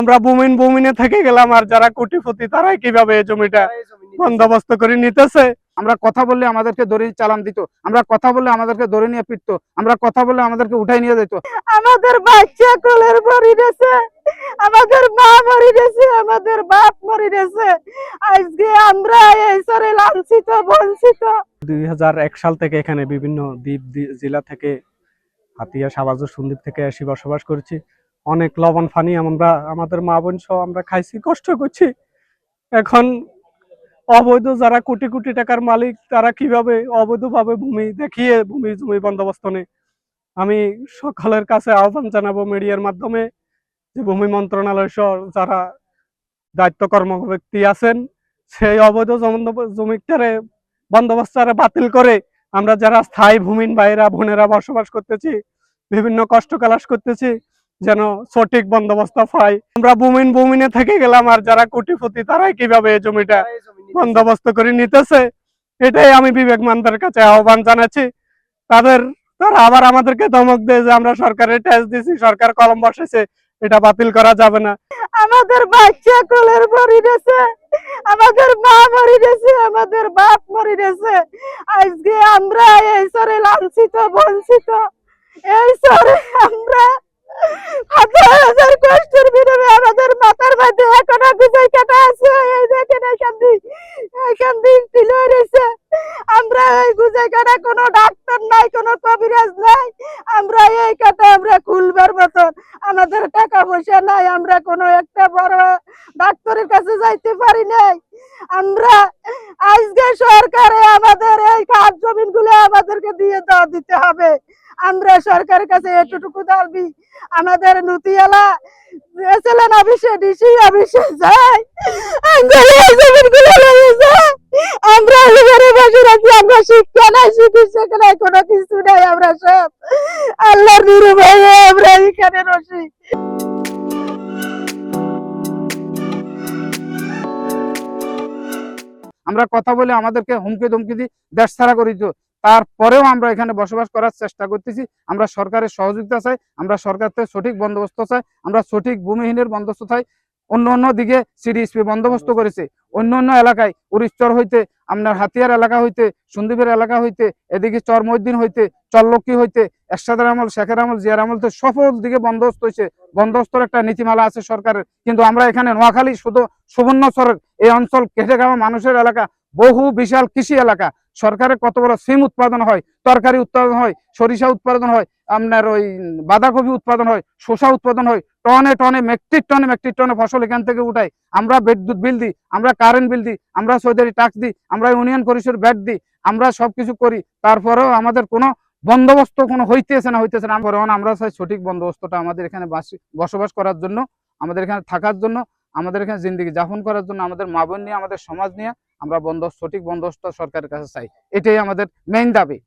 আমরা বুমিনে থেকে গেলাম, আর যারা কোটিপতি তারাই কিভাবে এই জমিটা বন্দোবস্ত করে নিতেছে। আমরা কথা বললে আমাদেরকে ধরে চালান দিত, আমরা কথা বললে আমাদেরকে ধরে নিয়ে পিটতো, আমরা কথা বললে আমাদেরকে উঠাই নিয়ে যেত। আমাদের বাচ্চা কোলের মরে গেছে, আমাদের মা মরে গেছে, আমাদের বাপ মরে গেছে। আজকে আমরা এই সরে লাঞ্ছিত বঞ্চিত। 2001 সাল থেকে এখানে বিভিন্ন দ্বীপ জেলা থেকে হাতিয়া, সাবাজুর, সন্দ্বীপ থেকে এসে বসবাস করছি। অনেক লবণ পানি আমরা আমাদের মা বোন সহ আমরা খাইছি, কষ্ট করছি। এখন অবৈধ যারা কোটি কোটি টাকার মালিক তারা কিভাবে অবৈধভাবে ভূমি দেখিয়ে জমি বন্দোবস্ত নেই। আমি সকলের কাছে আহ্বান জানাবো মিডিয়ার মাধ্যমে যে ভূমি মন্ত্রণালয় সহ যারা দায়িত্ব কর্ম ব্যক্তি আছেন সেই অবৈধ জমিটারে বন্দোবস্তারে বাতিল করে আমরা যারা স্থায়ী ভূমির বাইরা বোনেরা বসবাস করতেছি, বিভিন্ন কষ্ট কালাস করতেছি, যেন সঠিক বন্দোবস্ত পাই। আমরা বুমিনে থেকে গেলাম, আর যারা কোটিপতি তারাই কিভাবে এই জমিটা বন্দোবস্ত করে নিতেছে। এটাই আমি বিবেকমানদের কাছে আহ্বান জানাচ্ছি। তারা আবার আমাদেরকে ধমক দেয় যে আমরা সরকারের ট্যাক্স দিছি, সরকার কলম বসেছে, এটা বাতিল করা যাবে না। আমাদের বাচ্চা কোলের মরে গেছে, আমাদের মা মরে গেছে, আমাদের বাপ মরে গেছে। আজকে আমরা এই সরে লাঞ্ছিত বঞ্চিত। এই সরে আমরা হাজার হাজার কষ্টের বিনিময়ে আমাদের মাথার মধ্যে এখনো গুজাই কাটা আছে। এই দেখেন এখান দিয়ে টিলো রয়েছে। আমরা এই গুজাই কাটা, কোনো ডাক্তার নাই, কোনো কবিরাজ নাই। আমরা এই কাটা আমরা খুলবার মতন আমাদের টাকা পয়সা নাই, আমরা কোনো একটা বড় ডাক্তারের কাছে যাইতে পারি নাই। আমরা আজকে সরকারে আমাদের এই খাস জমিন গুলো আমাদেরকে দিয়ে দিতে হবে। আমরা সরকারের কাছে এতটুকু দাবি, আমাদের নুতিয়ালা এসএলএন অফিসে, ডিসি অফিসে যাই, আমরা ঘরে বসে রাখি। আমরা শিক্ষা নাই, চিকিৎসা নাই, কোনো কিছু নাই। আমরা সব আল্লাহর নির্ভয়ে আমরা এখানে রসি। আমরা কথা বলে আমাদেরকে হুমকি ধমকি দিয়ে দেশ ছাড়া করে দিত। তারপরেও আমরা এখানে বসবাস করার চেষ্টা করতেছি। আমরা সরকারের সহযোগিতা চাই, আমরা সরকার থেকে সঠিক বন্দোবস্ত চাই, আমরা সঠিক ভূমিহীনের বন্দোবস্ত চাই। অন্য দিকে সিডিএসপি বন্দোবস্ত করেছে, অন্য এলাকায় উরিচর হইতে, আপনার হাতিয়ার এলাকা হইতে, সন্দ্বীপের এলাকা হইতে, এদিকে চর মহিউদ্দিন হইতে, চরলক্ষ্মী হইতে, এরশাদের আমল, শেখের আমল, জিয়ার আমল, সকল দিকে বন্দোবস্ত হয়েছে। বন্দোবস্তর একটা নীতিমালা আছে সরকারের, কিন্তু আমরা এখানে নোয়াখালী শুধু সুবর্ণচরের এই অঞ্চল কেটে খাওয়া মানুষের এলাকা, বহু বিশাল কৃষি এলাকা। সরকারের কত বড় সিম উৎপাদন হয়, তরকারি উৎপাদন হয়, সরিষা উৎপাদন হয়, আপনার ওই বাঁধাকপি উৎপাদন হয়, শসা উৎপাদন হয়, টনে মেট্রিক টনে ফসল এখান থেকে উঠাই। আমরা বিদ্যুৎ বিল দিই, আমরা কারেন্ট বিল দিই, আমরা সরকারি ট্যাক্স দিই, আমরা ইউনিয়ন পরিষদ ভ্যাট দিই, আমরা সবকিছু করি। তারপরেও আমাদের কোনো বন্দোবস্ত কোনো হইতেছে না। আমরা চাই সঠিক বন্দোবস্তটা আমাদের এখানে বসবাস করার জন্য, আমাদের এখানে থাকার জন্য, আমাদের এখানে জিন্দগি যাপন করার জন্য, আমাদের মা বোন নিয়ে, আমাদের সমাজ নিয়ে আমরা সঠিক বন্দোবস্ত সরকারের কাছে চাই। এটাই আমাদের মেইন দাবি।